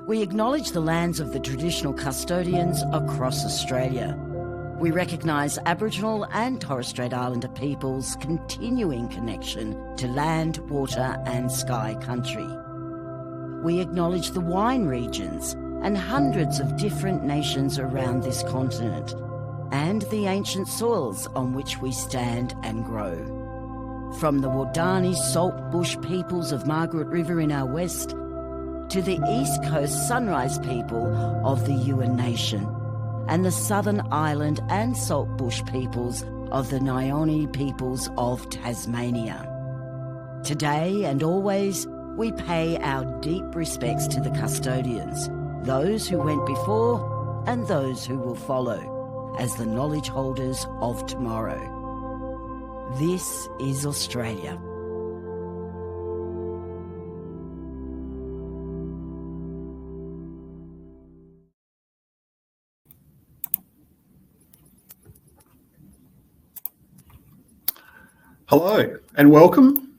We acknowledge the lands of the traditional custodians across Australia. We recognise Aboriginal and Torres Strait Islander peoples' continuing connection to land, water and sky country. We acknowledge the wine regions and hundreds of different nations around this continent, and the ancient soils on which we stand and grow. From the Wadani salt bush peoples of Margaret River in our west, to the East Coast Sunrise people of the Yuin Nation, and the Southern Island and Saltbush peoples of the Nioni peoples of Tasmania. Today and always, we pay our deep respects to the custodians, those who went before and those who will follow, as the knowledge holders of tomorrow. This is Australia. Hello and welcome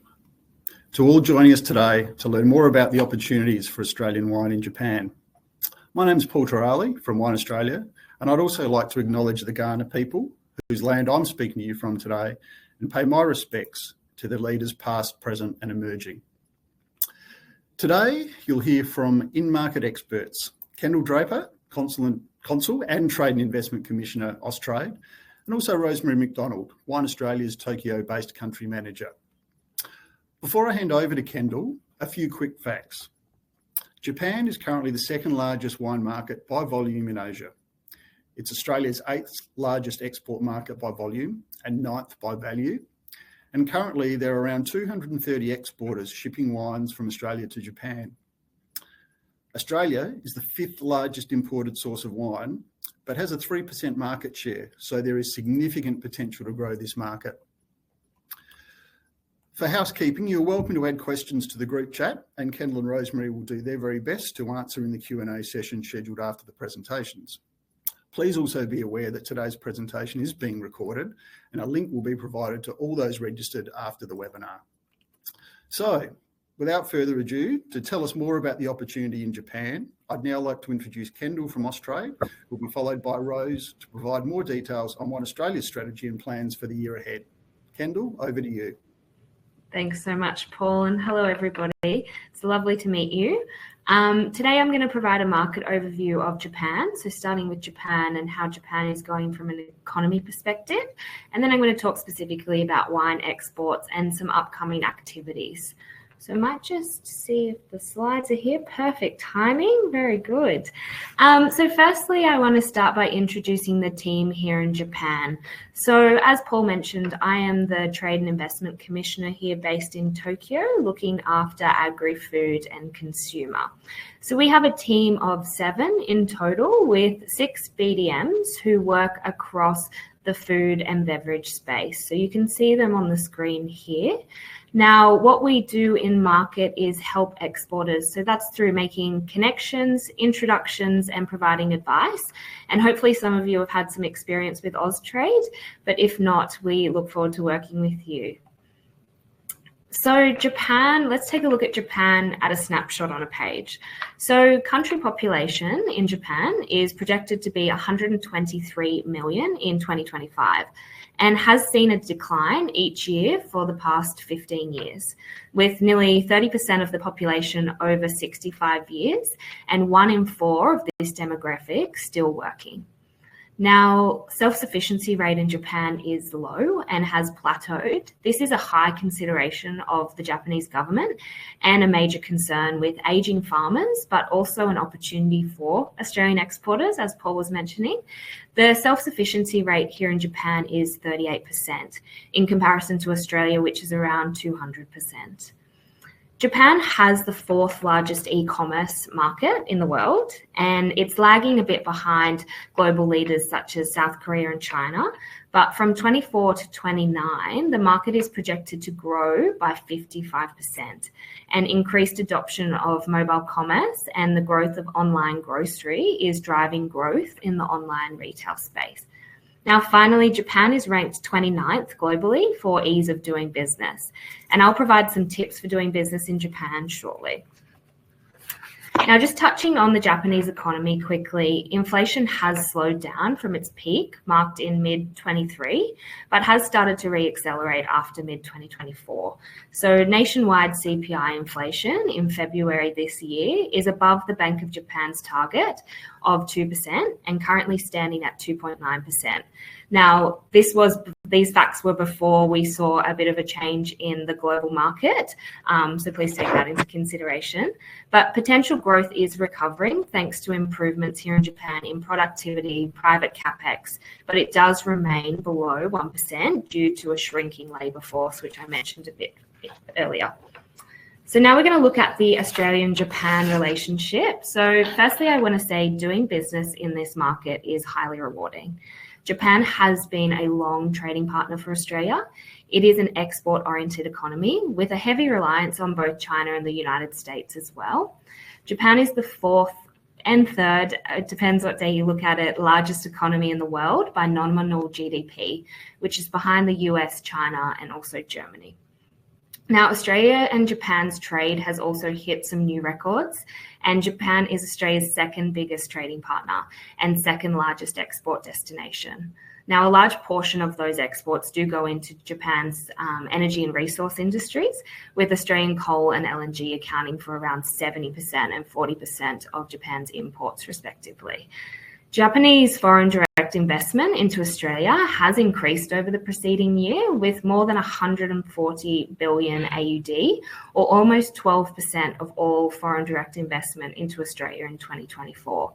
to all joining us today to learn more about the opportunities for Australian wine in Japan. My name is Paul Torali from Wine Australia, and I'd also like to acknowledge the Kaurna people whose land I'm speaking to you from today and pay my respects to the leaders past, present and emerging. Today you'll hear from in-market experts, Kendall Draper, Consul and Trade and Investment Commissioner, Austrade, and also Rosemary McDonald, Wine Australia's Tokyo-based country manager. Before I hand over to Kendall, a few quick facts. Japan is currently the second largest wine market by volume in Asia. It's Australia's 8th largest export market by volume and 9th by value. And currently there are around 230 exporters shipping wines from Australia to Japan. Australia is the 5th largest imported source of wine, but has a 3% market share, so there is significant potential to grow this market. For housekeeping, you're welcome to add questions to the group chat, and Kendall and Rosemary will do their very best to answer in the Q&A session scheduled after the presentations. Please also be aware that today's presentation is being recorded, and a link will be provided to all those registered after the webinar. So, without further ado, to tell us more about the opportunity in Japan, I'd now like to introduce Kendall from Austrade, who will be followed by Rose to provide more details on Wine Australia's strategy and plans for the year ahead. Kendall, over to you. Thanks so much, Paul, and hello everybody. It's lovely to meet you. Today I'm going to provide a market overview of Japan, so starting with Japan and how Japan is going from an economy perspective, and then I'm going to talk specifically about wine exports and some upcoming activities. So I might just see if the slides are here. Perfect timing. Very good. So firstly, I want to start by introducing the team here in Japan. So as Paul mentioned, I am the Trade and Investment Commissioner here based in Tokyo, looking after agri-food and consumer. So we have a team of 7 in total with 6 BDMs who work across the food and beverage space. So you can see them on the screen here. Now, what we do in market is help exporters. So that's through making connections, introductions, and providing advice. And hopefully some of you have had some experience with Austrade, but if not, we look forward to working with you. So Japan, let's take a look at Japan at a snapshot on a page. So country population in Japan is projected to be 123 million in 2025 and has seen a decline each year for the past 15 years, with nearly 30% of the population over 65 years and 1 in 4 of this demographic still working. Now, self-sufficiency rate in Japan is low and has plateaued. This is a high consideration of the Japanese government and a major concern with aging farmers, but also an opportunity for Australian exporters, as Paul was mentioning. The self-sufficiency rate here in Japan is 38% in comparison to Australia, which is around 200%. Japan has the 4th largest e-commerce market in the world, and it's lagging a bit behind global leaders such as South Korea and China. But from 24 to 29, the market is projected to grow by 55%, and increased adoption of mobile commerce and the growth of online grocery is driving growth in the online retail space. Now, finally, Japan is ranked 29th globally for ease of doing business, and I'll provide some tips for doing business in Japan shortly. Now, just touching on the Japanese economy quickly, inflation has slowed down from its peak, marked in mid-23, but has started to re-accelerate after mid-2024. So nationwide CPI inflation in February this year is above the Bank of Japan's target of 2% and currently standing at 2.9%. Now, these facts were before we saw a bit of a change in the global market, so please take that into consideration. But potential growth is recovering thanks to improvements here in Japan in productivity, private capex, but it does remain below 1% due to a shrinking labour force, which I mentioned a bit earlier. So now we're going to look at the Australian-Japan relationship. So firstly, I want to say doing business in this market is highly rewarding. Japan has been a long trading partner for Australia. It is an export-oriented economy with a heavy reliance on both China and the United States as well. Japan is the fourth and third, it depends what day you look at it, largest economy in the world by nominal GDP, which is behind the US, China, and also Germany. Now, Australia and Japan's trade has also hit some new records, and Japan is Australia's second biggest trading partner and second largest export destination. Now, a large portion of those exports do go into Japan's energy and resource industries, with Australian coal and LNG accounting for around 70% and 40% of Japan's imports, respectively. Japanese foreign direct investment into Australia has increased over the preceding year with more than 140 billion AUD, or almost 12% of all foreign direct investment into Australia in 2024.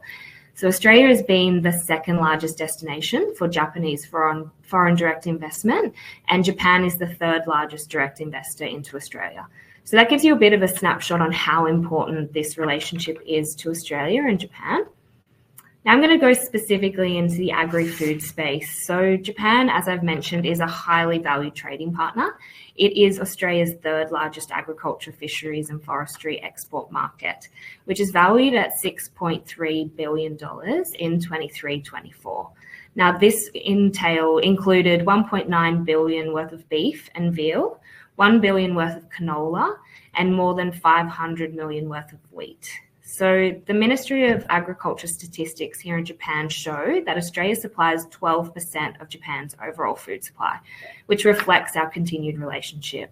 So Australia has been the second largest destination for Japanese foreign direct investment, and Japan is the third largest direct investor into Australia. So that gives you a bit of a snapshot on how important this relationship is to Australia and Japan. Now I'm going to go specifically into the agri-food space. So Japan, as I've mentioned, is a highly valued trading partner. It is Australia's third largest agriculture, fisheries and forestry export market, which is valued at $6.3 billion in 23-24. Now this included 1.9 billion worth of beef and veal, 1 billion worth of canola, and more than 500 million worth of wheat. So the Ministry of Agriculture statistics here in Japan show that Australia supplies 12% of Japan's overall food supply, which reflects our continued relationship.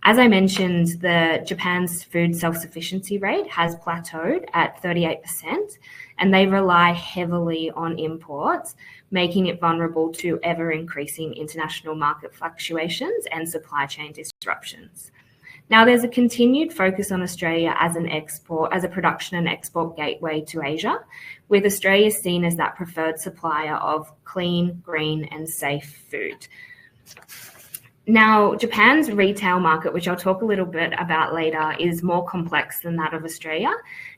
As I mentioned, Japan's food self-sufficiency rate has plateaued at 38%, and they rely heavily on imports, making it vulnerable to ever-increasing international market fluctuations and supply chain disruptions. Now, there's a continued focus on Australia as a production and export gateway to Asia, with Australia seen as that preferred supplier of clean, green, and safe food. Now, Japan's retail market, which I'll talk a little bit about later, is more complex than that of Australia,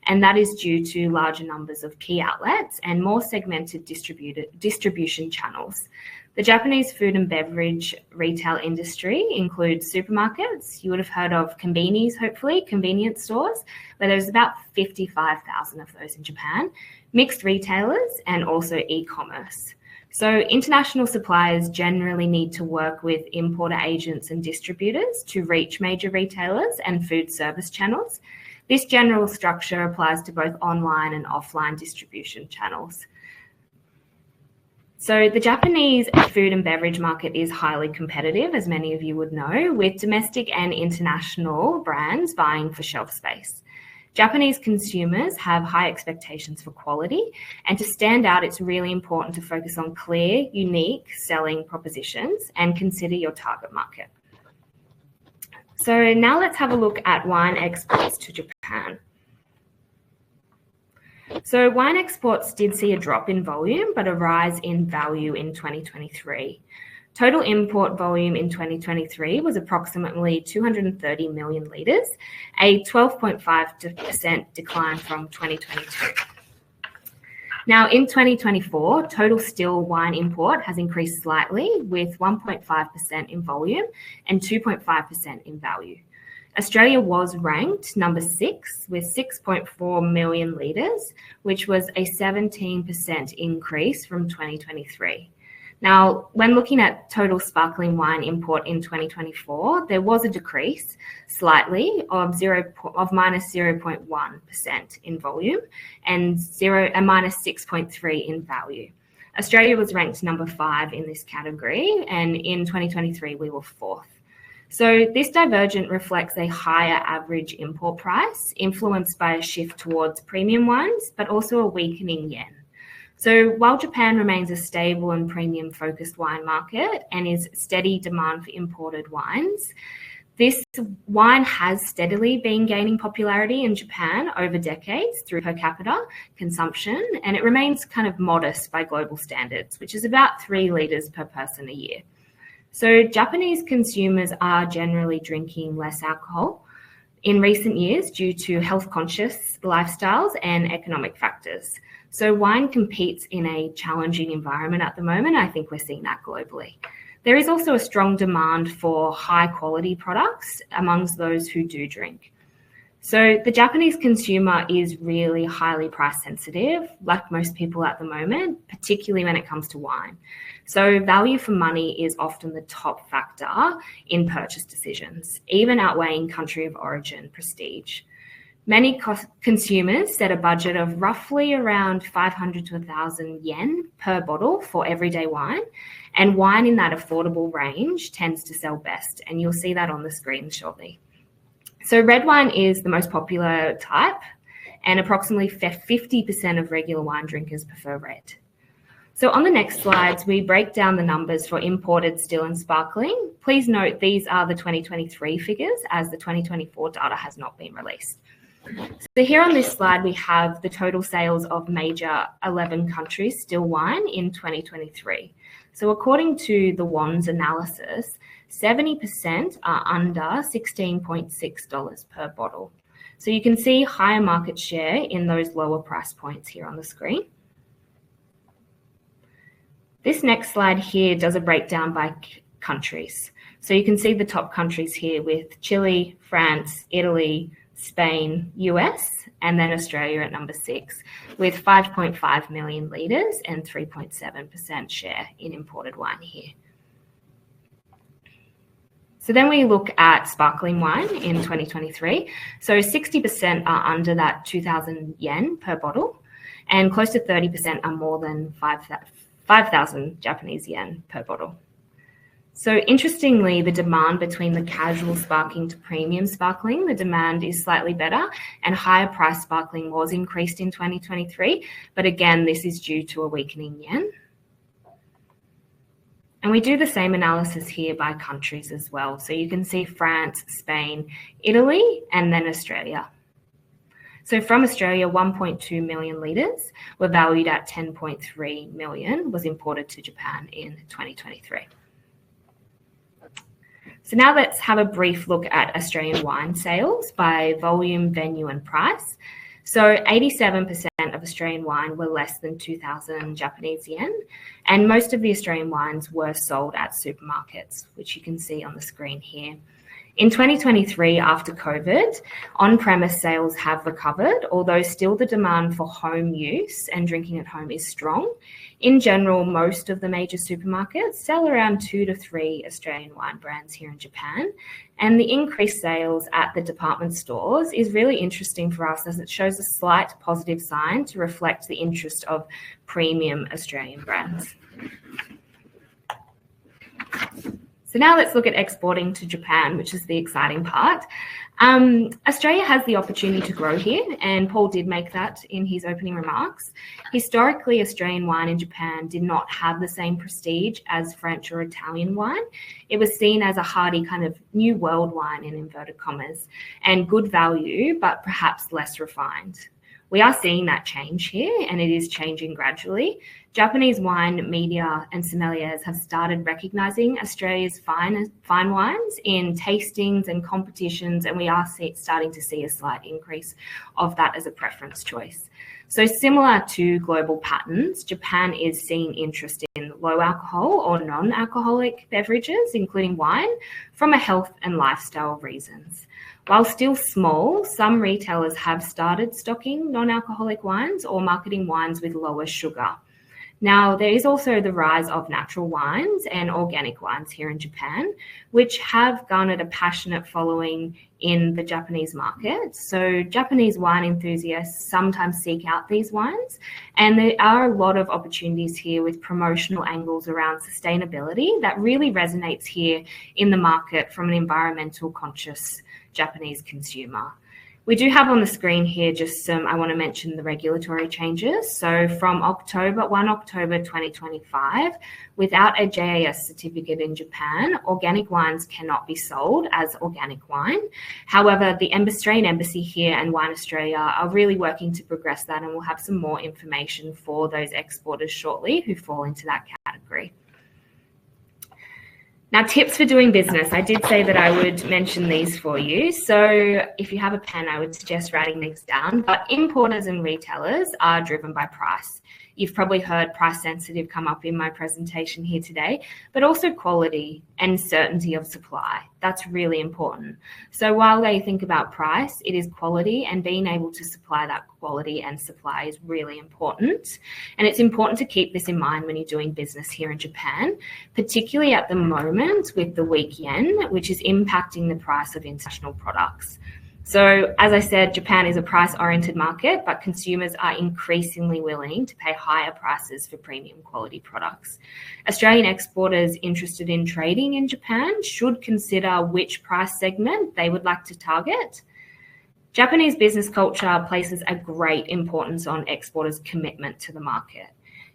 and that is due to larger numbers of key outlets and more segmented distribution channels. The Japanese food and beverage retail industry includes supermarkets. You would have heard of konbinis, hopefully, convenience stores, where there's about 55,000 of those in Japan, mixed retailers, and also e-commerce. So international suppliers generally need to work with importer agents and distributors to reach major retailers and food service channels. This general structure applies to both online and offline distribution channels. So the Japanese food and beverage market is highly competitive, as many of you would know, with domestic and international brands vying for shelf space. Japanese consumers have high expectations for quality, and to stand out, it's really important to focus on clear, unique selling propositions and consider your target market. So now let's have a look at wine exports to Japan. So wine exports did see a drop in volume, but a rise in value in 2023. Total import volume in 2023 was approximately 230 million litres, a 12.5% decline from 2022. Now, in 2024, total still wine import has increased slightly with 1.5% in volume and 2.5% in value. Australia was ranked number 6 with 6.4 million litres, which was a 17% increase from 2023. Now, when looking at total sparkling wine import in 2024, there was a decrease slightly of minus 0.1% in volume and minus 6.3% in value. Australia was ranked number 5 in this category, and in 2023 we were 4th. So this divergence reflects a higher average import price influenced by a shift towards premium wines, but also a weakening yen. So while Japan remains a stable and premium-focused wine market and is steady demand for imported wines, this wine has steadily been gaining popularity in Japan over decades through per capita consumption, and it remains kind of modest by global standards, which is about 3 litres per person a year. So Japanese consumers are generally drinking less alcohol in recent years due to health-conscious lifestyles and economic factors. So wine competes in a challenging environment at the moment. I think we're seeing that globally. There is also a strong demand for high-quality products amongst those who do drink. So the Japanese consumer is really highly price sensitive, like most people at the moment, particularly when it comes to wine. So value for money is often the top factor in purchase decisions, even outweighing country of origin prestige. Many consumers set a budget of roughly around 500 to 1,000 yen per bottle for everyday wine, and wine in that affordable range tends to sell best, and you'll see that on the screen shortly. So red wine is the most popular type, and approximately 50% of regular wine drinkers prefer red. So on the next slides, we break down the numbers for imported still and sparkling. Please note these are the 2023 figures, as the 2024 data has not been released. So here on this slide, we have the total sales of major 11 countries still wine in 2023. So according to the WAN's analysis, 70% are under $16.6 per bottle. So you can see higher market share in those lower price points here on the screen. This next slide here does a breakdown by countries. So you can see the top countries here with Chile, France, Italy, Spain, US, and then Australia at number 6 with 5.5 million litres and 3.7% share in imported wine here. So then we look at sparkling wine in 2023. So 60% are under that 2,000 yen per bottle, and close to 30% are more than 5,000 Japanese yen per bottle. So interestingly, the demand between the casual sparkling to premium sparkling, the demand is slightly better, and higher price sparkling was increased in 2023. But again, this is due to a weakening yen. And we do the same analysis here by countries as well. So you can see France, Spain, Italy, and then Australia. So from Australia, 1.2 million litres were valued at 10.3 million was imported to Japan in 2023. So now let's have a brief look at Australian wine sales by volume, venue, and price. So 87% of Australian wine were less than 2,000 Japanese yen, and most of the Australian wines were sold at supermarkets, which you can see on the screen here. In 2023, after COVID, on-premise sales have recovered, although still the demand for home use and drinking at home is strong. In general, most of the major supermarkets sell around 2 to 3 Australian wine brands here in Japan, and the increased sales at the department stores is really interesting for us as it shows a slight positive sign to reflect the interest of premium Australian brands. So now let's look at exporting to Japan, which is the exciting part. Australia has the opportunity to grow here, and Paul did make that in his opening remarks. Historically, Australian wine in Japan did not have the same prestige as French or Italian wine. It was seen as a hardy kind of new world wine in inverted commas, and good value, but perhaps less refined. We are seeing that change here, and it is changing gradually. Japanese wine media and sommeliers have started recognising Australia's fine wines in tastings and competitions, and we are starting to see a slight increase of that as a preference choice. So similar to global patterns, Japan is seeing interest in low alcohol or non-alcoholic beverages, including wine, from a health and lifestyle reasons. While still small, some retailers have started stocking non-alcoholic wines or marketing wines with lower sugar. Now, there is also the rise of natural wines and organic wines here in Japan, which have garnered a passionate following in the Japanese market. So Japanese wine enthusiasts sometimes seek out these wines, and there are a lot of opportunities here with promotional angles around sustainability that really resonates here in the market from an environmental conscious Japanese consumer. We do have on the screen here just some, I want to mention the regulatory changes. So from 1 October 2025, without a JAS certificate in Japan, organic wines cannot be sold as organic wine. However, the Australian Embassy here and Wine Australia are really working to progress that, and we'll have some more information for those exporters shortly who fall into that category. Now, tips for doing business. I did say that I would mention these for you. So if you have a pen, I would suggest writing these down. But importers and retailers are driven by price. You've probably heard price sensitive come up in my presentation here today, but also quality and certainty of supply. That's really important. So while they think about price, it is quality, and being able to supply that quality and supply is really important. And it's important to keep this in mind when you're doing business here in Japan, particularly at the moment with the weak yen, which is impacting the price of international products. So as I said, Japan is a price-oriented market, but consumers are increasingly willing to pay higher prices for premium quality products. Australian exporters interested in trading in Japan should consider which price segment they would like to target. Japanese business culture places a great importance on exporters' commitment to the market.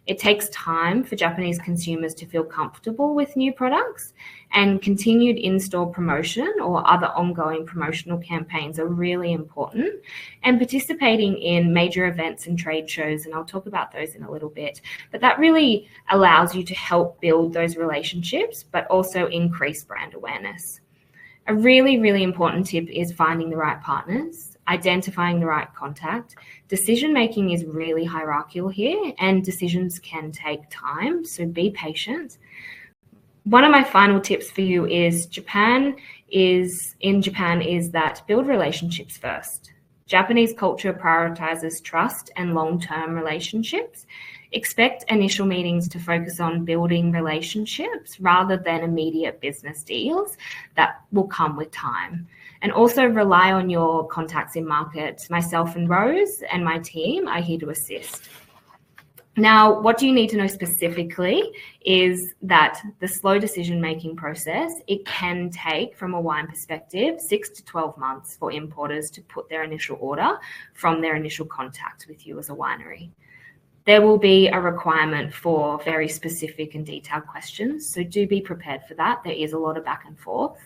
It takes time for Japanese consumers to feel comfortable with new products, and continued in-store promotion or other ongoing promotional campaigns are really important, and participating in major events and trade shows, and I'll talk about those in a little bit, but that really allows you to help build those relationships, but also increase brand awareness. A really, really important tip is finding the right partners, identifying the right contact. Decision-making is really hierarchical here, and decisions can take time, so be patient. One of my final tips for you is in Japan is that build relationships first. Japanese culture prioritizes trust and long-term relationships. Expect initial meetings to focus on building relationships rather than immediate business deals that will come with time. And also rely on your contacts in market. Myself and Rose and my team are here to assist. Now, what do you need to know specifically is that the slow decision-making process, it can take, from a wine perspective, 6 to 12 months for importers to put their initial order from their initial contact with you as a winery. There will be a requirement for very specific and detailed questions, so do be prepared for that. There is a lot of back and forth.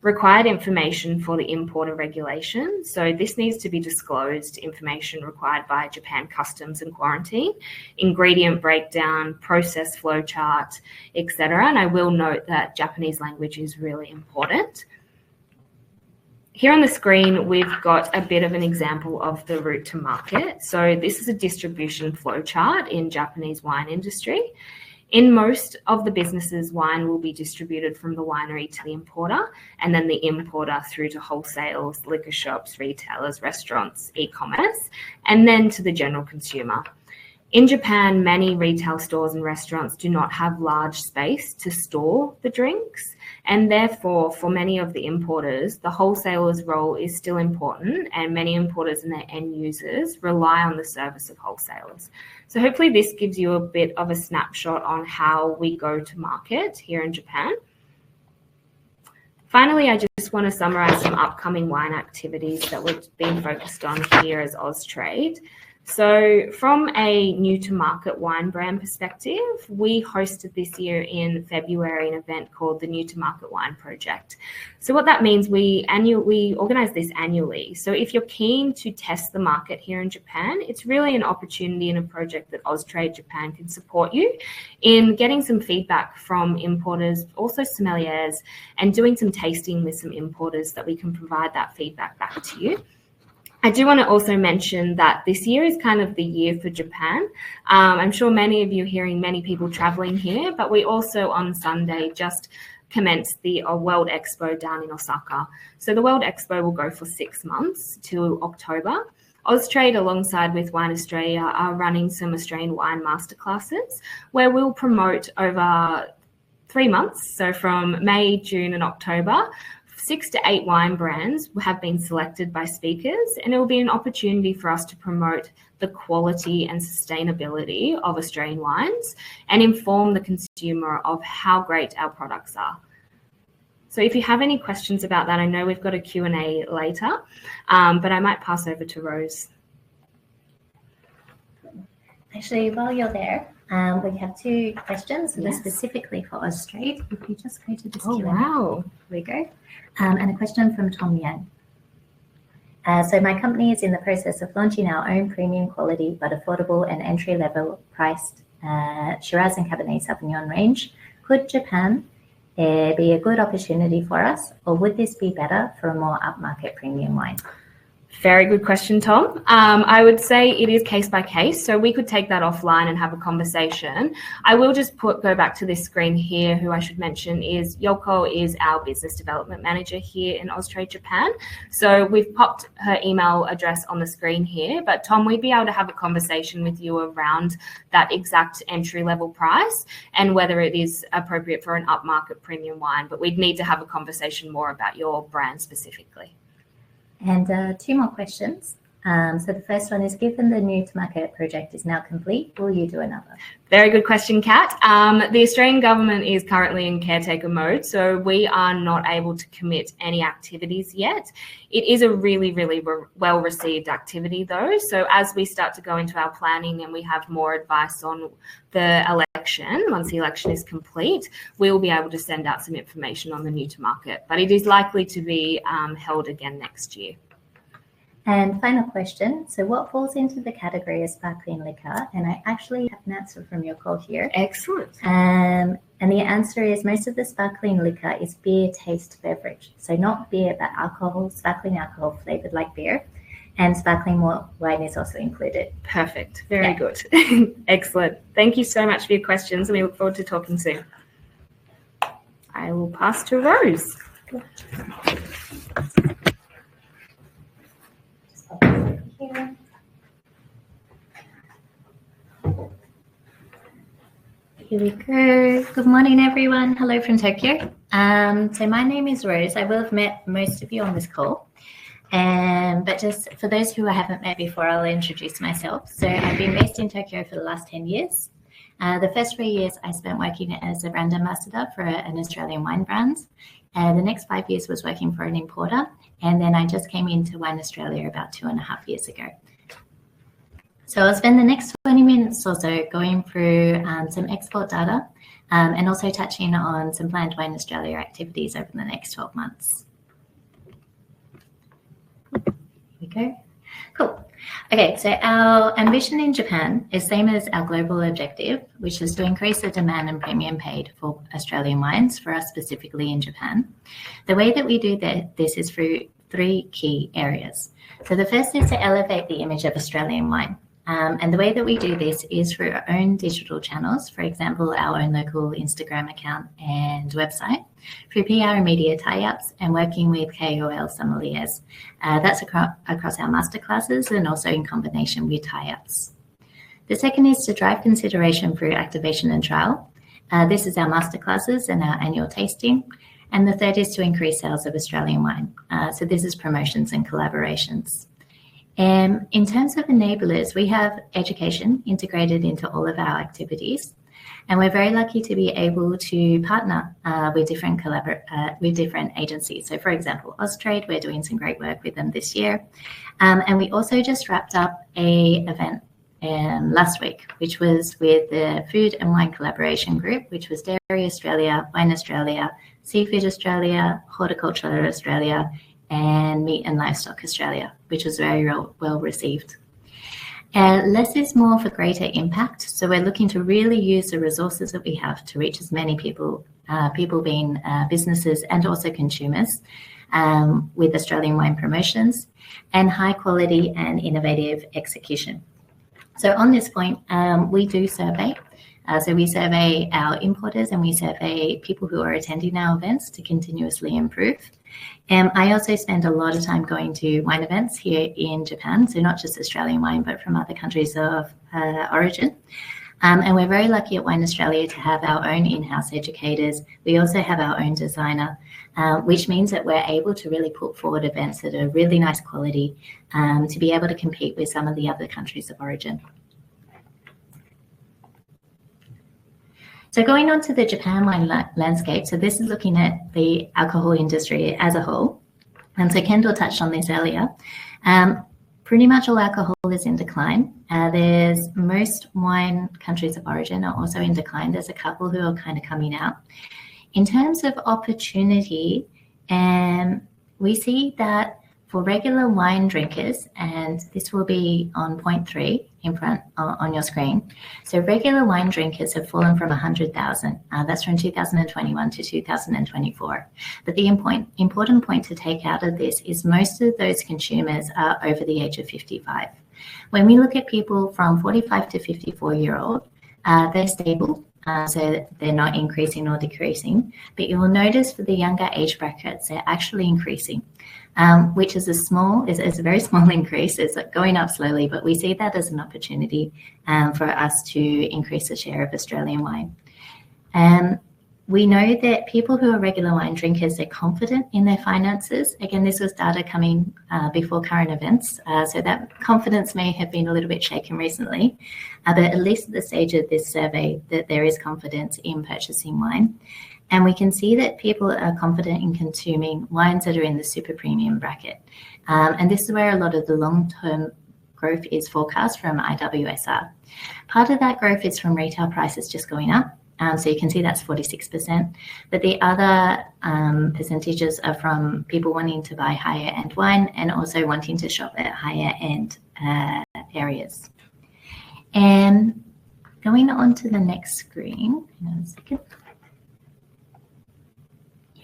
Required information for the importer regulation. So this needs to be disclosed information required by Japan Customs and Quarantine, ingredient breakdown, process flow chart, etc. And I will note that Japanese language is really important. Here on the screen, we've got a bit of an example of the route to market. So this is a distribution flow chart in Japanese wine industry. In most of the businesses, wine will be distributed from the winery to the importer, and then the importer through to wholesalers, liquor shops, retailers, restaurants, e-commerce, and then to the general consumer. In Japan, many retail stores and restaurants do not have large space to store the drinks, and therefore, for many of the importers, the wholesaler's role is still important, and many importers and their end users rely on the service of wholesalers. So hopefully this gives you a bit of a snapshot on how we go to market here in Japan. Finally, I just want to summarize some upcoming wine activities that we've been focused on here as Austrade. So from a new to market wine brand perspective, we hosted this year in February an event called the New to Market Wine Project. So what that means, we organize this annually. So if you're keen to test the market here in Japan, it's really an opportunity and a project that Austrade Japan can support you in getting some feedback from importers, also sommeliers, and doing some tasting with some importers that we can provide that feedback back to you. I do want to also mention that this year is kind of the year for Japan. I'm sure many of you are hearing many people traveling here, but we also on Sunday just commenced the World Expo down in Osaka. So the World Expo will go for 6 months till October. Austrade, alongside with Wine Australia, are running some Australian wine masterclasses where we'll promote over 3 months, so from May, June and October, 6 to 8 wine brands have been selected by speakers, and it will be an opportunity for us to promote the quality and sustainability of Australian wines and inform the consumer of how great our products are. So if you have any questions about that, I know we've got a Q&A later, but I might pass over to Rose. Actually, while you're there, we have 2 questions that are specifically for Austrade. If you just go to this Q&A. Wow. Here we go. And a question from Tom Yang. So my company is in the process of launching our own premium quality but affordable and entry-level priced Shiraz and Cabernet Sauvignon range. Could Japan be a good opportunity for us, or would this be better for a more upmarket premium wine? Very good question, Tom. I would say it is case by case, so we could take that offline and have a conversation. I will just go back to this screen here. Who I should mention is Yoko, is our business development manager here in Austrade, Japan. So we've popped her email address on the screen here, but Tom, we'd be able to have a conversation with you around that exact entry level price and whether it is appropriate for an upmarket premium wine, but we'd need to have a conversation more about your brand specifically. And 2 more questions. So the first one is, given the new to market project is now complete, will you do another? Very good question, Kat. The Australian government is currently in caretaker mode, so we are not able to commit any activities yet. It is a really, really well received activity though. So as we start to go into our planning and we have more advice on the election, once the election is complete, we'll be able to send out some information on the new to market, but it is likely to be held again next year. And final question. So what falls into the category of sparkling liquor? And I actually have an answer from your call here. Excellent. And the answer is most of the sparkling liquor is beer taste beverage. So not beer, but alcohol, sparkling alcohol flavored like beer. And sparkling wine is also included. Perfect. Very good. Excellent. Thank you so much for your questions, and we look forward to talking soon. I will pass to Rose. Here we go. Good morning, everyone. Hello from Tokyo. So my name is Rose. I will have met most of you on this call. But just for those who I haven't met before, I'll introduce myself. So I've been based in Tokyo for the last 10 years. The first 3 years I spent working as a brand ambassador for an Australian wine brand. The next 5 years was working for an importer. And then I just came into Wine Australia about 2.5 years ago. So I'll spend the next 20 minutes or so going through some export data and also touching on some planned Wine Australia activities over the next 12 months. Here we go. Cool. Okay, so our ambition in Japan is same as our global objective, which is to increase the demand and premium paid for Australian wines, for us specifically in Japan. The way that we do this is through 3 key areas. So the first is to elevate the image of Australian wine. And the way that we do this is through our own digital channels, for example, our own local Instagram account and website, through PR and media tie-ups, and working with KOL sommeliers. That's across our masterclasses and also in combination with tie-ups. The second is to drive consideration through activation and trial. This is our masterclasses and our annual tasting. And the third is to increase sales of Australian wine. So this is promotions and collaborations. In terms of enablers, we have education integrated into all of our activities, and we're very lucky to be able to partner with different agencies. So, for example, Austrade, we're doing some great work with them this year, and we also just wrapped up a event last week, which was with the Food and Wine Collaboration Group, which was Dairy Australia, Wine Australia, Seafood Australia, Horticulture Australia, and Meat and Livestock Australia, which was very well received. Less is more for greater impact. So we're looking to really use the resources that we have to reach as many people, people being businesses and also consumers, with Australian wine promotions and high quality and innovative execution. So on this point, we do survey So we survey our importers and we survey people who are attending our events to continuously improve. I also spend a lot of time going to wine events here in Japan, so not just Australian wine, but from other countries of origin. And we're very lucky at Wine Australia to have our own in-house educators. We also have our own designer, which means that we're able to really put forward events that are really nice quality to be able to compete with some of the other countries of origin. So going on to the Japan wine landscape, so this is looking at the alcohol industry as a whole. And so Kendall touched on this earlier. Pretty much all alcohol is in decline. There's most wine countries of origin are also in decline. There's a couple who are kind of coming out. In terms of opportunity, we see that for regular wine drinkers, and this will be on point 3 in front on your screen. So regular wine drinkers have fallen from 100,000. That's from 2021 to 2024. But the important point to take out of this is most of those consumers are over the age of 55. When we look at people from 45 to 54-year-old, they're stable. So they're not increasing or decreasing. But you will notice for the younger age brackets, they're actually increasing. Which is a very small increase. It's going up slowly, but we see that as an opportunity for us to increase the share of Australian wine. We know that people who are regular wine drinkers, they're confident in their finances. Again, this was data coming before current events, so that confidence may have been a little bit shaken recently, but at least at the stage of this survey that there is confidence in purchasing wine. And we can see that people are confident in consuming wines that are in the super premium bracket. And this is where a lot of the long-term growth is forecast from IWSR. Part of that growth is from retail prices just going up. So you can see that's 46%. But the other percentages are from people wanting to buy higher end wine and also wanting to shop at higher end areas. And going on to the next screen, hang on a second.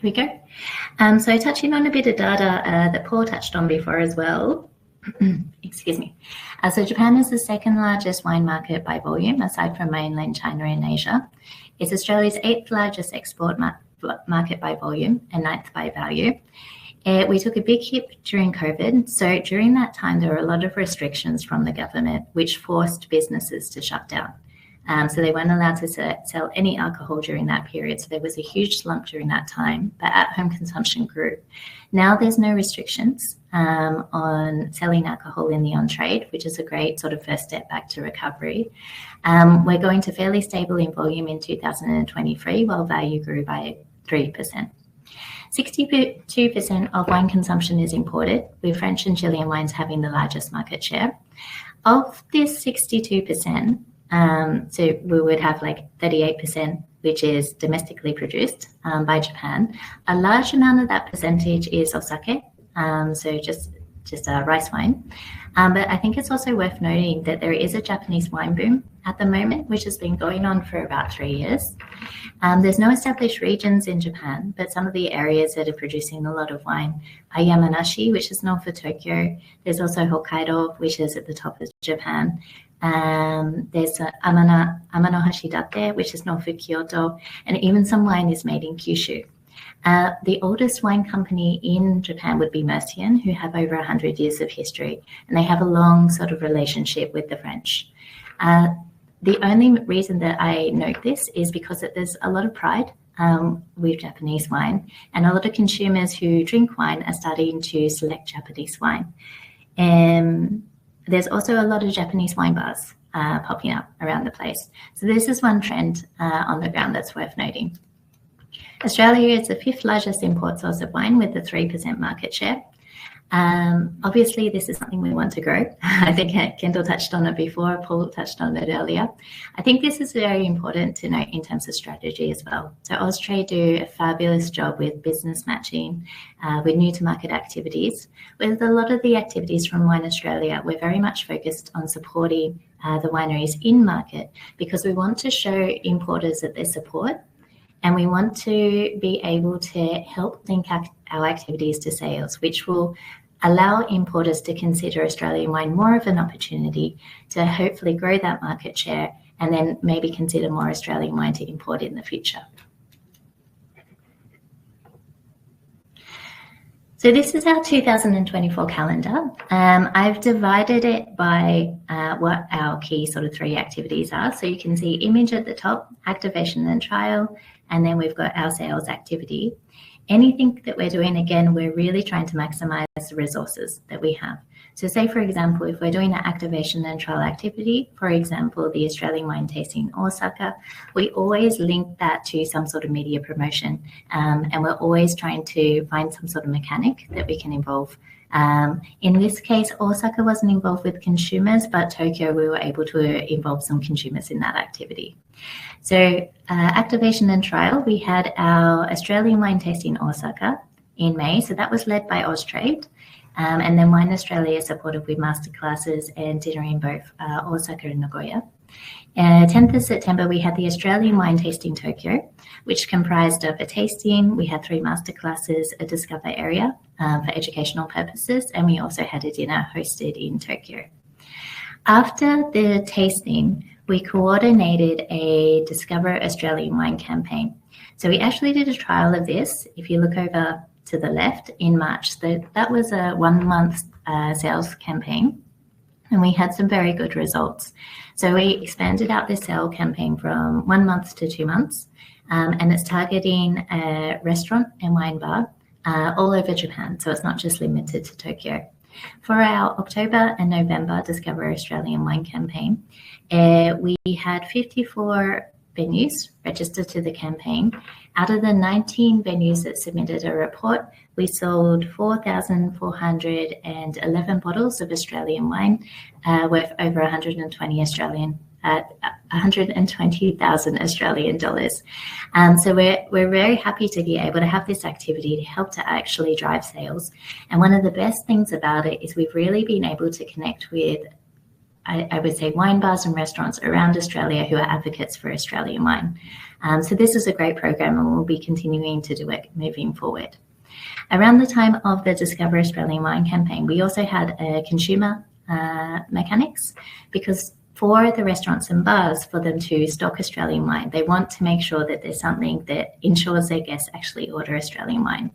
Here we go. So touching on a bit of data that Paul touched on before as well. Excuse me. So Japan is the second largest wine market by volume, aside from mainland China and Asia. It's Australia's 8th largest export market by volume and 9th by value. We took a big hit during COVID. So during that time, there were a lot of restrictions from the government, which forced businesses to shut down. So they weren't allowed to sell any alcohol during that period. So there was a huge slump during that time, but at-home consumption grew. Now there's no restrictions on selling alcohol in the on-trade, which is a great sort of first step back to recovery. We're going to fairly stable in volume in 2023, while value grew by 3%. 62% of wine consumption is imported, with French and Chilean wines having the largest market share. Of this 62%, so we would have like 38%, which is domestically produced by Japan. A large amount of that percentage is Osaka, so just rice wine. But I think it's also worth noting that there is a Japanese wine boom at the moment, which has been going on for about 3 years. There's no established regions in Japan, but some of the areas that are producing a lot of wine are Yamanashi, which is north of Tokyo. There's also Hokkaido, which is at the top of Japan. There's Amano Hashidate, which is north of Kyoto, and even some wine is made in Kyushu. The oldest wine company in Japan would be Mercian, who have over 100 years of history, and they have a long sort of relationship with the French. The only reason that I note this is because there's a lot of pride with Japanese wine, and a lot of consumers who drink wine are starting to select Japanese wine. There's also a lot of Japanese wine bars popping up around the place. So this is one trend on the ground that's worth noting. Australia is the 5th largest import source of wine with a 3% market share. Obviously, this is something we want to grow. I think Kendall touched on it before, Paul touched on it earlier. I think this is very important to note in terms of strategy as well. So Austrade do a fabulous job with business matching, with new to market activities. With a lot of the activities from Wine Australia, we're very much focused on supporting the wineries in market because we want to show importers that they support, and we want to be able to help link our activities to sales, which will allow importers to consider Australian wine more of an opportunity to hopefully grow that market share and then maybe consider more Australian wine to import in the future. So this is our 2024 calendar. I've divided it by what our key sort of 3 activities are. So you can see image at the top, activation and trial, and then we've got our sales activity. Anything that we're doing, again, we're really trying to maximize the resources that we have. So say, for example, if we're doing an activation and trial activity, for example, the Australian wine tasting in Osaka, we always link that to some sort of media promotion. And we're always trying to find some sort of mechanic that we can involve. In this case, Osaka wasn't involved with consumers, but Tokyo, we were able to involve some consumers in that activity. So activation and trial, we had our Australian wine tasting in Osaka in May. So that was led by Austrade. And then Wine Australia supported with masterclasses and dinner in both Osaka and Nagoya. 10th of September, we had the Australian Wine Tasting Tokyo, which comprised of a tasting. We had 3 masterclasses, a discover area for educational purposes, and we also had a dinner hosted in Tokyo. After the tasting, we coordinated a Discover Australian Wine campaign. So we actually did a trial of this. If you look over to the left in March, that was a 1-month sales campaign, and we had some very good results. So we expanded out this sale campaign from 1 month to 2 months, and it's targeting a restaurant and wine bar all over Japan. So it's not just limited to Tokyo. For our October and November Discover Australian Wine campaign, we had 54 venues registered to the campaign. Out of the 19 venues that submitted a report, we sold 4,411 bottles of Australian wine worth over 120,000 Australian dollars. So we're very happy to be able to have this activity to help to actually drive sales. And one of the best things about it is we've really been able to connect with, I would say, wine bars and restaurants around Australia who are advocates for Australian wine. So this is a great program, and we'll be continuing to do it moving forward. Around the time of the Discover Australian Wine campaign, we also had a consumer mechanics, because for the restaurants and bars, for them to stock Australian wine, they want to make sure that there's something that ensures their guests actually order Australian wine.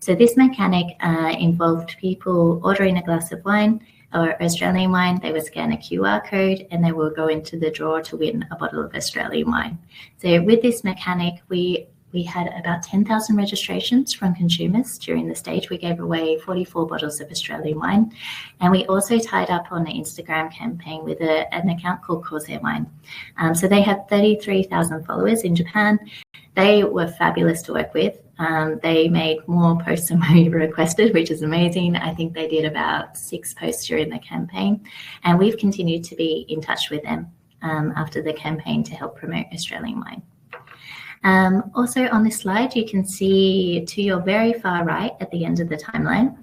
So this mechanic involved people ordering a glass of wine or Australian wine. They would scan a QR code and they will go into the draw to win a bottle of Australian wine. So with this mechanic, we had about 10,000 registrations from consumers during the stage. We gave away 44 bottles of Australian wine. And we also tied up on an Instagram campaign with an account called Corsair Wine. So they had 33,000 followers in Japan. They were fabulous to work with. They made more posts than we requested, which is amazing. I think they did about 6 posts during the campaign. And we've continued to be in touch with them after the campaign to help promote Australian wine. Also on this slide, you can see to your very far right at the end of the timeline,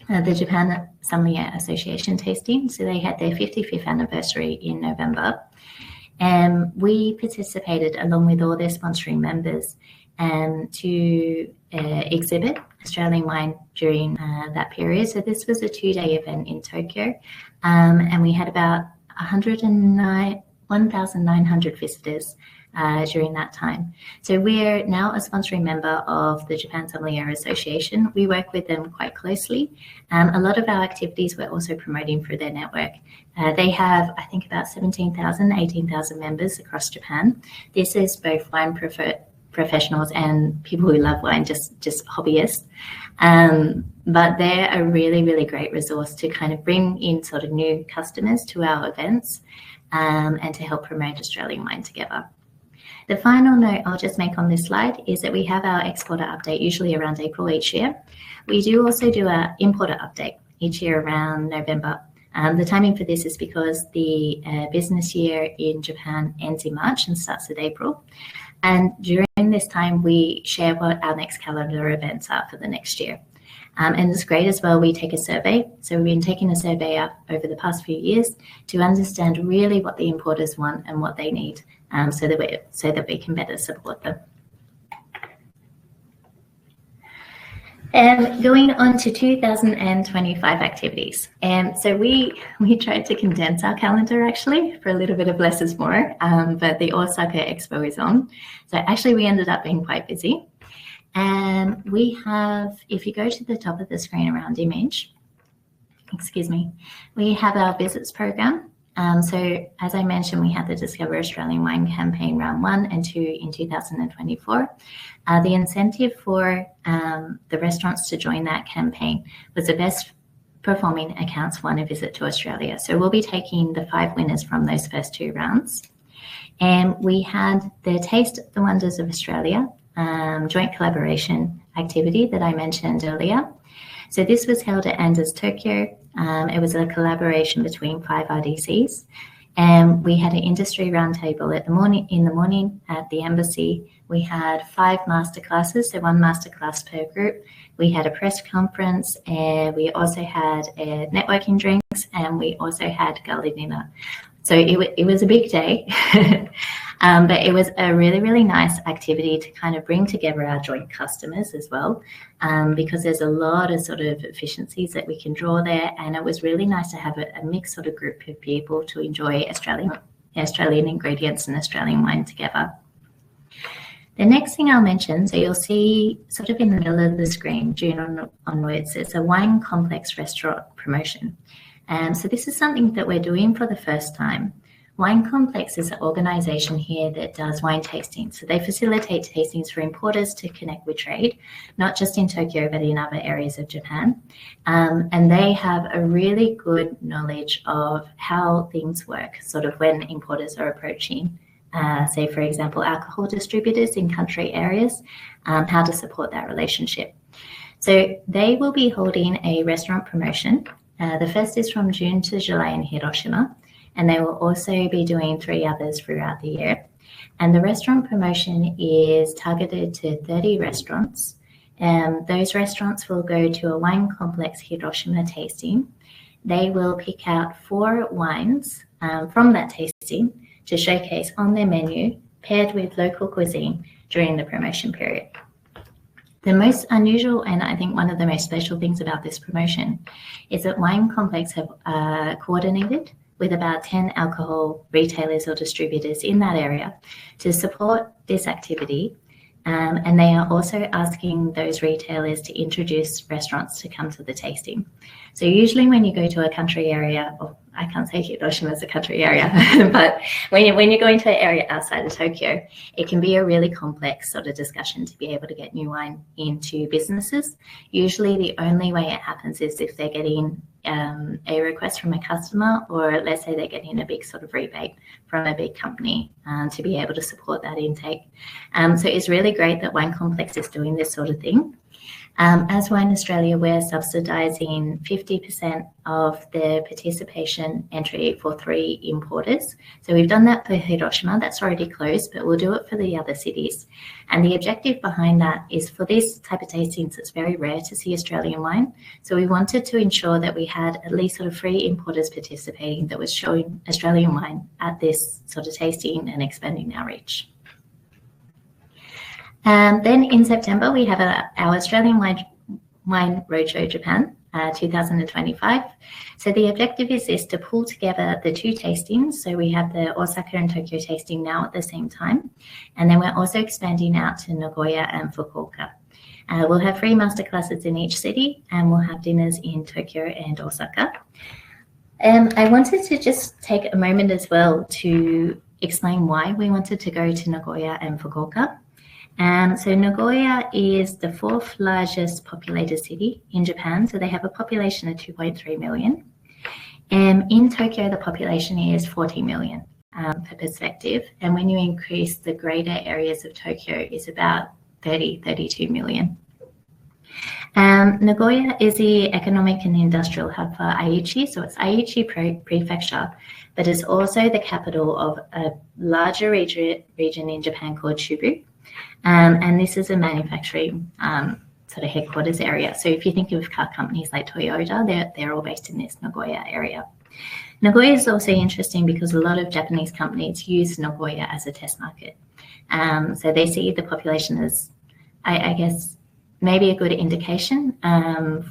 the Japan Sommelier Association tasting. So they had their 55th anniversary in November. And we participated along with all their sponsoring members to exhibit Australian wine during that period. So this was a 2-day event in Tokyo, and we had about 1,900 visitors during that time. So we're now a sponsoring member of the Japan Sommelier Association. We work with them quite closely. A lot of our activities we're also promoting through their network. They have, I think, about 17,000, 18,000 members across Japan. This is both wine professionals and people who love wine, just hobbyists. But they're a really, really great resource to kind of bring in sort of new customers to our events and to help promote Australian wine together. The final note I'll just make on this slide is that we have our exporter update usually around April each year. We do also do an importer update each year around November. The timing for this is because the business year in Japan ends in March and starts in April. And during this time, we share what our next calendar events are for the next year. And it's great as well, we take a survey. So we've been taking a survey up over the past few years to understand really what the importers want and what they need, so that we can better support them. Going on to 2025 activities. So we tried to condense our calendar actually for a little bit of less is more, but the Osaka Expo is on. So actually we ended up being quite busy. And we have, if you go to the top of the screen around image, we have our visits program. So as I mentioned, we had the Discover Australian Wine campaign round 1 and 2 in 2024. The incentive for the restaurants to join that campaign was the best performing accounts won a visit to Australia. So we'll be taking the 5 winners from those first 2 rounds. And we had the Taste the Wonders of Australia joint collaboration activity that I mentioned earlier. So this was held at Anders Tokyo. It was a collaboration between 5 RDCs. And we had an industry roundtable in the morning at the embassy. We had 5 masterclasses, so 1 masterclass per group. We had a press conference, and we also had networking drinks, and we also had gala dinner. So it was a big day, but it was a really, really nice activity to kind of bring together our joint customers as well, because there's a lot of sort of efficiencies that we can draw there. And it was really nice to have a mixed sort of group of people to enjoy Australian ingredients and Australian wine together. The next thing I'll mention, so you'll see sort of in the middle of the screen, June onwards, it's a wine complex restaurant promotion. So this is something that we're doing for the first time. Wine Complex is an organisation here that does wine tasting. So they facilitate tastings for importers to connect with trade, not just in Tokyo, but in other areas of Japan. And they have a really good knowledge of how things work, sort of when importers are approaching, say, for example, alcohol distributors in country areas, how to support that relationship. So they will be holding a restaurant promotion. The first is from June to July in Hiroshima, and they will also be doing 3 others throughout the year. And the restaurant promotion is targeted to 30 restaurants. Those restaurants will go to a Wine Complex Hiroshima tasting. They will pick out 4 wines from that tasting to showcase on their menu, paired with local cuisine during the promotion period. The most unusual, and I think one of the most special things about this promotion, is that Wine Complex have coordinated with about 10 alcohol retailers or distributors in that area to support this activity. And they are also asking those retailers to introduce restaurants to come to the tasting. So usually when you go to a country area, or I can't say Hiroshima is a country area, but when you go into an area outside of Tokyo, it can be a really complex sort of discussion to be able to get new wine into businesses. Usually the only way it happens is if they're getting a request from a customer, or let's say they're getting a big sort of rebate from a big company to be able to support that intake. So it's really great that Wine Complex is doing this sort of thing. As Wine Australia, we're subsidising 50% of the participation entry for 3 importers. So we've done that for Hiroshima, that's already closed, but we'll do it for the other cities. And the objective behind that is for this type of tastings, it's very rare to see Australian wine. So we wanted to ensure that we had at least sort of 3 importers participating that was showing Australian wine at this sort of tasting and expanding our reach. Then in September, we have our Australian Wine Roadshow Japan 2025. So the objective is this, to pull together the 2 tastings. So we have the Osaka and Tokyo tasting now at the same time. And then we're also expanding out to Nagoya and Fukuoka. We'll have 3 masterclasses in each city, and we'll have dinners in Tokyo and Osaka. I wanted to just take a moment as well to explain why we wanted to go to Nagoya and Fukuoka. So Nagoya is the 4th largest populated city in Japan. So they have a population of 2.3 million. In Tokyo, the population is 40 million for perspective. And when you increase the greater areas of Tokyo, it's about 32 million. Nagoya is the economic and industrial hub for Aichi. So it's Aichi Prefecture, but it's also the capital of a larger region in Japan called Chubu. And this is a manufacturing sort of headquarters area. So if you think of car companies like Toyota, they're all based in this Nagoya area. Nagoya is also interesting because a lot of Japanese companies use Nagoya as a test market. So they see the population as, I guess, maybe a good indication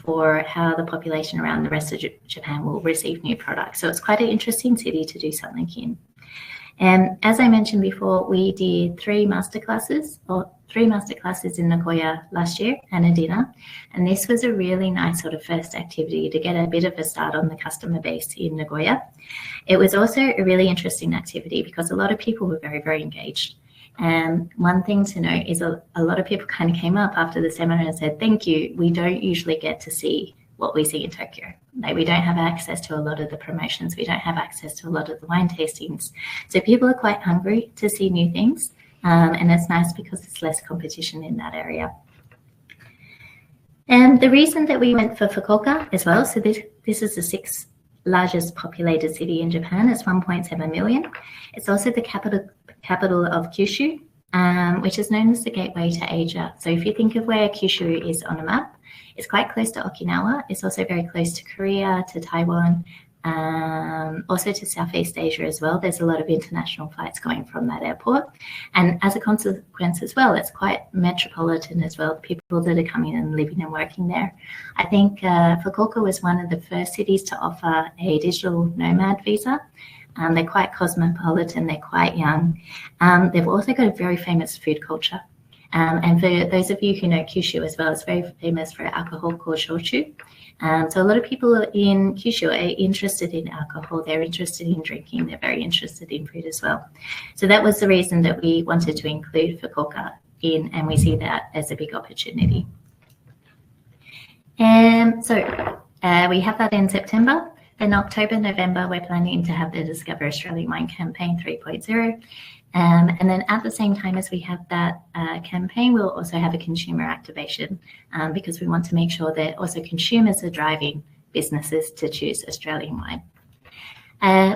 for how the population around the rest of Japan will receive new products. So it's quite an interesting city to do something in. And as I mentioned before, we did three masterclasses in Nagoya last year and a dinner. And this was a really nice sort of first activity to get a bit of a start on the customer base in Nagoya. It was also a really interesting activity because a lot of people were very, very engaged. And one thing to note is a lot of people kind of came up after the seminar and said, thank you, we don't usually get to see what we see in Tokyo. Like, we don't have access to a lot of the promotions. We don't have access to a lot of the wine tastings. So people are quite hungry to see new things. And it's nice because there's less competition in that area. And the reason that we went for Fukuoka as well, so this is the 6th largest populated city in Japan. It's 1.7 million. It's also the capital of Kyushu, which is known as the gateway to Asia. So if you think of where Kyushu is on a map, it's quite close to Okinawa. It's also very close to Korea, to Taiwan, also to Southeast Asia as well. There's a lot of international flights going from that airport. And as a consequence as well, it's quite metropolitan as well, people that are coming and living and working there. I think Fukuoka was one of the first cities to offer a digital nomad visa. They're quite cosmopolitan, they're quite young. They've also got a very famous food culture. And for those of you who know Kyushu as well, it's very famous for alcohol called shochu. So a lot of people in Kyushu are interested in alcohol, they're interested in drinking, they're very interested in food as well. So that was the reason that we wanted to include Fukuoka in, and we see that as a big opportunity. So we have that in September. In October, November, we're planning to have the Discover Australian Wine Campaign 3.0. And then at the same time as we have that campaign, we'll also have a consumer activation because we want to make sure that also consumers are driving businesses to choose Australian wine.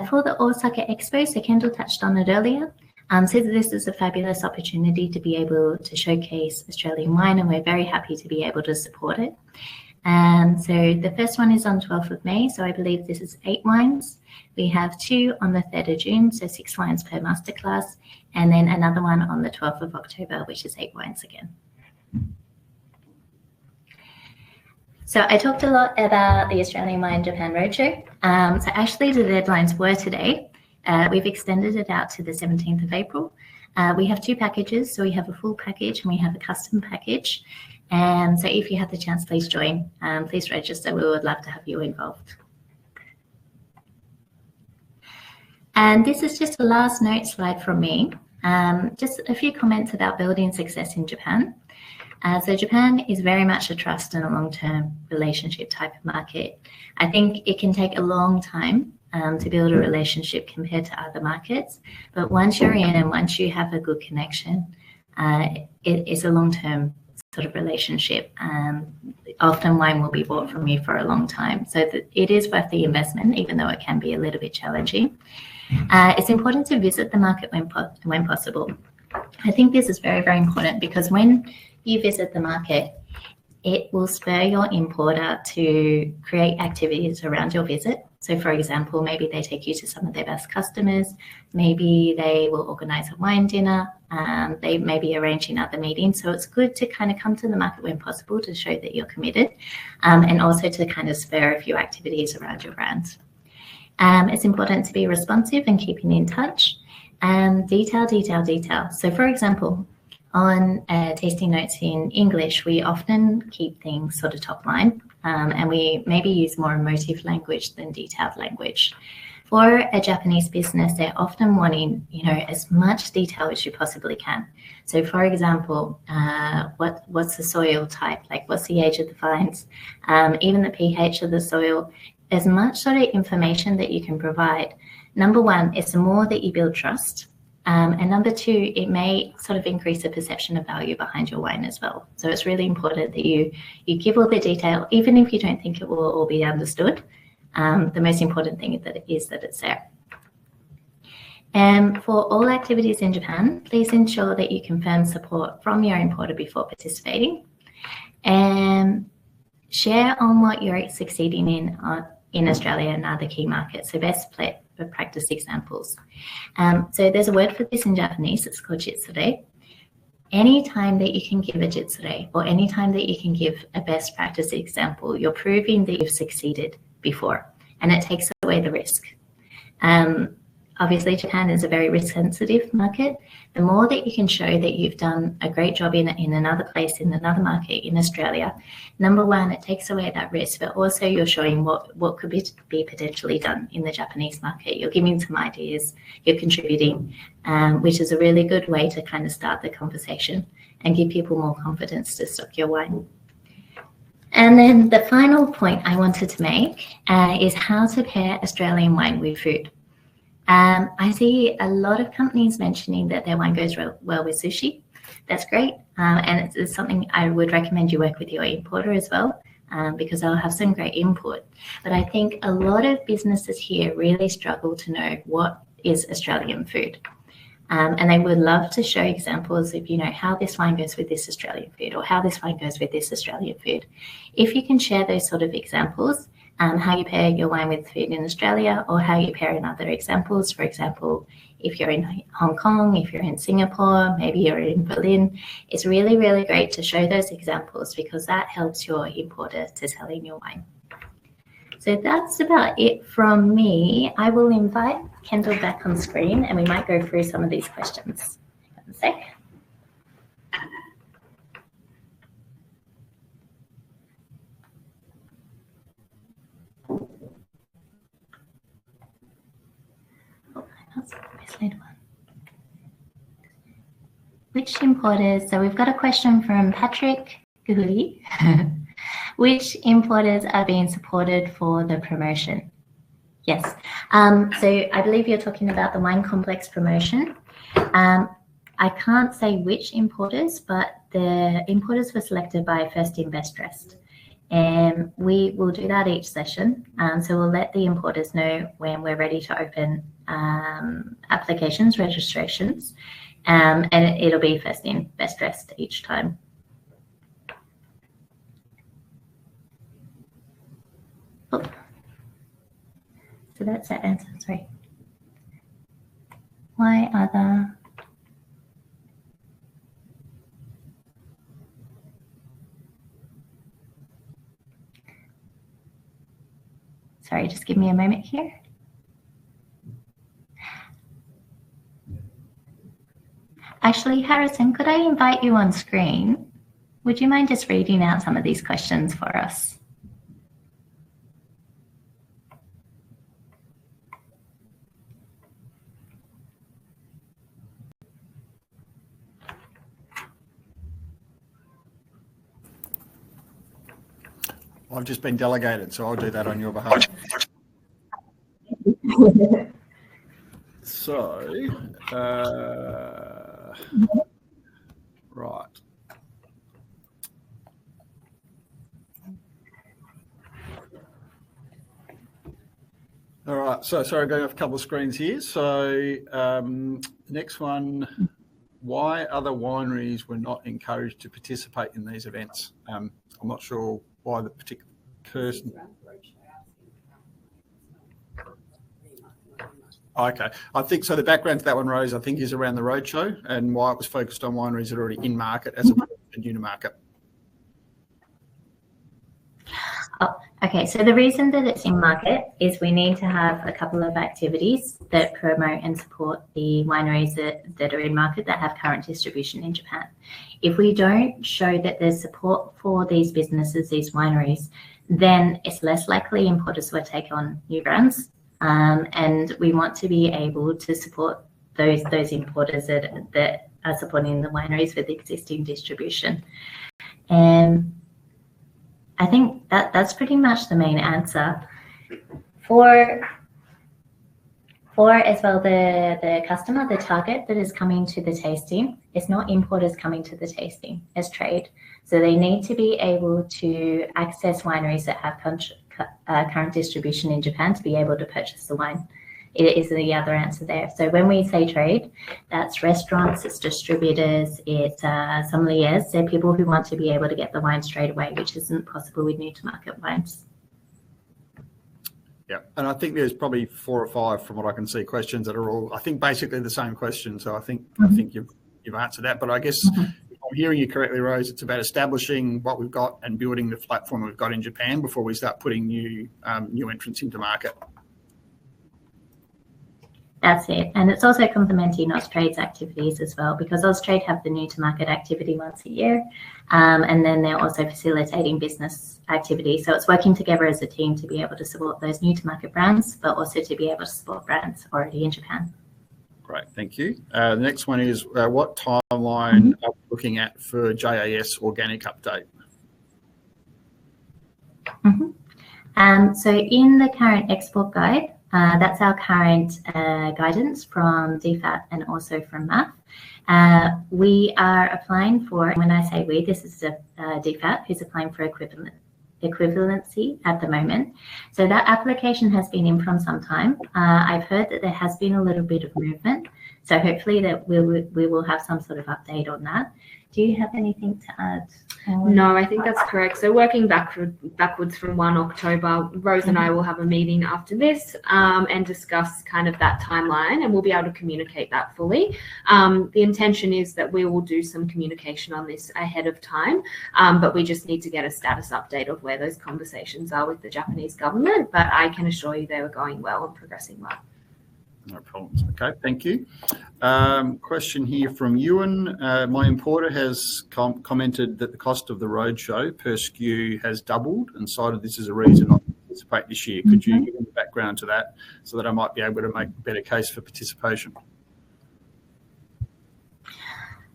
For the Osaka Expo, so Kendall touched on it earlier. So this is a fabulous opportunity to be able to showcase Australian wine, and we're very happy to be able to support it. So the first one is on 12th of May. So I believe this is 8 wines. We have 2 on the 3rd of June, so 6 wines per masterclass, and then another one on the 12th of October, which is 8 wines again. So I talked a lot about the Australian Wine Japan Roadshow. So actually the deadlines were today. We've extended it out to the 17th of April. We have 2 packages. So we have a full package and we have a custom package. And so if you have the chance, please join, please register. We would love to have you involved. And this is just a last note slide from me. Just a few comments about building success in Japan. So Japan is very much a trust and a long-term relationship type of market. I think it can take a long time to build a relationship compared to other markets. But once you're in and once you have a good connection, it is a long-term sort of relationship. Often wine will be bought from you for a long time. So it is worth the investment, even though it can be a little bit challenging. It's important to visit the market when possible. I think this is very, very important because when you visit the market, it will spur your importer to create activities around your visit. So for example, maybe they take you to some of their best customers, maybe they will organize a wine dinner, they may be arranging other meetings. So it's good to kind of come to the market when possible to show that you're committed, and also to kind of spur a few activities around your brand. It's important to be responsive and keeping in touch. Detail. So for example, on tasting notes in English, we often keep things sort of top line, and we maybe use more emotive language than detailed language. For a Japanese business, they're often wanting, as much detail as you possibly can. So for example, what's the soil type? Like what's the age of the vines? Even the pH of the soil. As much sort of information that you can provide. Number one, it's the more that you build trust. And number two, it may sort of increase the perception of value behind your wine as well. So it's really important that you give all the detail, even if you don't think it will all be understood. The most important thing is that it's there. And for all activities in Japan, please ensure that you confirm support from your importer before participating. And share on what you're succeeding in Australia and other key markets. So best practice examples. So there's a word for this in Japanese. It's called jitsure. anytime that you can give a jitsure or anytime that you can give a best practice example, you're proving that you've succeeded before, and it takes away the risk. Obviously, Japan is a very risk-sensitive market. The more that you can show that you've done a great job in another place, in another market, in Australia, number one, it takes away that risk, but also you're showing what could be potentially done in the Japanese market. You're giving some ideas, you're contributing, which is a really good way to kind of start the conversation and give people more confidence to stock your wine. And then the final point I wanted to make is how to pair Australian wine with food. I see a lot of companies mentioning that their wine goes well with sushi. That's great. And it's something I would recommend you work with your importer as well, because they'll have some great input. But I think a lot of businesses here really struggle to know what is Australian food. And they would love to show examples of, how this wine goes with this Australian food or how this wine goes with this Australian food. If you can share those sort of examples, how you pair your wine with food in Australia or how you pair in other examples. For example, if you're in Hong Kong, if you're in Singapore, maybe you're in Berlin, it's really, really great to show those examples because that helps your importer to sell in your wine. So that's about it from me. I will invite Kendall back on screen and we might go through some of these questions. One sec. Which importers, so we've got a question from Patrick Guhuli. Which importers are being supported for the promotion? Yes, so I believe you're talking about the Wine Complex promotion. I can't say which importers, but the importers were selected by First in Best Dressed. And we will do that each session. So we'll let the importers know when we're ready to open applications, registrations, and it'll be First in Best Dressed each time. Oh. So that's that answer, sorry. Why other? Sorry, just give me a moment here. Actually, Harrison, could I invite you on screen? Would you mind just reading out some of these questions for us? I've just been delegated, so I'll do that on your behalf. So, right. All right, so sorry, going off a couple of screens here. So next one, why other wineries were not encouraged to participate in these events? I'm not sure why the particular person. Okay, I think so. The background to that one, Rose, I think is around the roadshow and why it was focused on wineries that are already in market as opposed to new to market. Oh, okay, so the reason that it's in market is we need to have a couple of activities that promote and support the wineries that are in market that have current distribution in Japan. If we don't show that there's support for these businesses, these wineries, then it's less likely importers will take on new brands. And we want to be able to support those importers that are supporting the wineries with existing distribution. And I think that's pretty much the main answer. For as well the customer, the target that is coming to the tasting, it's not importers coming to the tasting, it's trade. So they need to be able to access wineries that have current distribution in Japan to be able to purchase the wine. It is the other answer there. So when we say trade, that's restaurants, it's distributors, it's sommeliers, so people who want to be able to get the wine straight away, which isn't possible with new to market wines. Yeah, and I think there's probably 4 or 5 from what I can see questions that are all, I think, basically the same question. So I think you've you've answered that. But I guess if I'm hearing you correctly, Rose, it's about establishing what we've got and building the platform we've got in Japan before we start putting new entrants into market. That's it. And it's also complementing Austrade's activities as well, because Austrade have the new to market activity once a year. And then they're also facilitating business activity. So it's working together as a team to be able to support those new to market brands, but also to be able to support brands already in Japan. Great, thank you. The next one is what timeline are we looking at for JAS organic update? So in the current export guide, that's our current guidance from DFAT and also from MAF. We are applying for, and when I say we, this is DFAT who's applying for equivalency at the moment. So that application has been in from some time. I've heard that there has been a little bit of movement. So hopefully that we will have some sort of update on that. Do you have anything to add? No, I think that's correct. So working backwards from 1 October, Rose and I will have a meeting after this and discuss kind of that timeline, and we'll be able to communicate that fully. The intention is that we will do some communication on this ahead of time, but we just need to get a status update of where those conversations are with the Japanese government. But I can assure you they were going well and progressing well. No problems. Okay, thank you. Question here from Ewan. My importer has commented that the cost of the roadshow per SKU has doubled and cited this as a reason not to participate this year. Could you give me the background to that so that I might be able to make a better case for participation?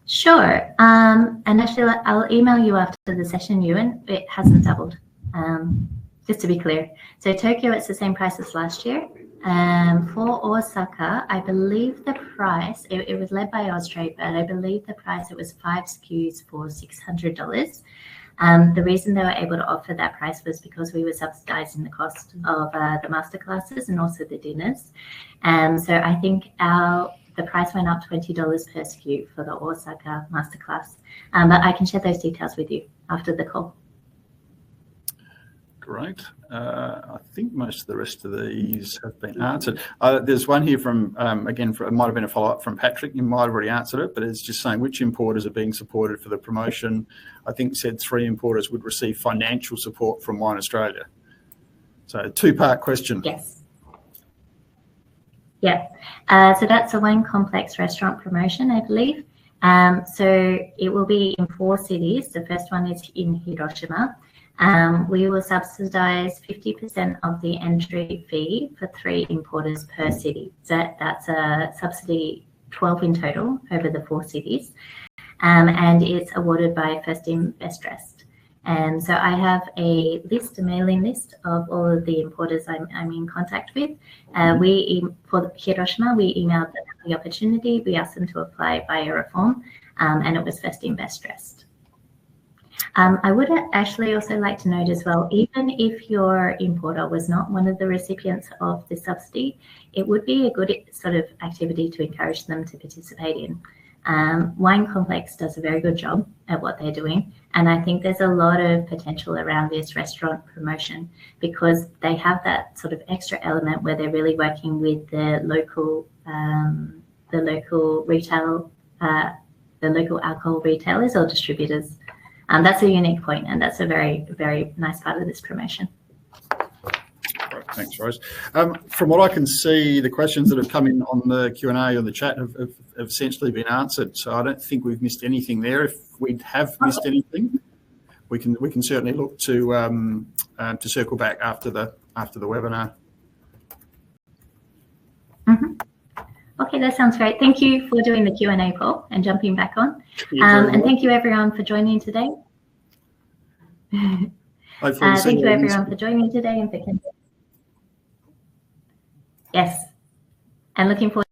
Sure. And actually, I'll email you after the session, Ewan. It hasn't doubled, just to be clear. So Tokyo, it's the same price as last year. For Osaka, I believe the price, it was led by Austrade, but I believe the price, it was 5 SKUs for $600. The reason they were able to offer that price was because we were subsidizing the cost of the masterclasses and also the dinners. So I think the price went up $20 per SKU for the Osaka masterclass. But I can share those details with you after the call. Great. I think most of the rest of these have been answered. There's one here from, again, it might have been a follow-up from Patrick. You might have already answered it, but it's just saying which importers are being supported for the promotion. I think said 3 importers would receive financial support from Wine Australia. So a 2-part question. Yes. Yeah. So that's a wine complex restaurant promotion, I believe. So it will be in 4 cities. The first one is in Hiroshima. We will subsidize 50% of the entry fee for 3 importers per city. So that's a subsidy 12 in total over the 4 cities. And it's awarded by First In, Best Dressed. And so I have a mailing list of all of the importers I'm in contact with. For Hiroshima, we emailed them the opportunity. We asked them to apply via a form, and it was First In, Best Dressed. I would actually also like to note as well, even if your importer was not one of the recipients of the subsidy, it would be a good sort of activity to encourage them to participate in. Wine Complex does a very good job at what they're doing, and I think there's a lot of potential around this restaurant promotion because they have that sort of extra element where they're really working with the local retail, the local alcohol retailers or distributors. That's a unique point, and that's a very, very nice part of this promotion. Great, thanks, Rose. From what I can see, the questions that have come in on the Q&A or the chat have essentially been answered. So I don't think we've missed anything there. If we have missed anything, we can certainly look to circle back after the webinar. Okay, that sounds great. Thank you for doing the Q&A, Paul, and jumping back on. And thank you, everyone, for joining today. Thank you, everyone, for joining today and for yes, and looking forward.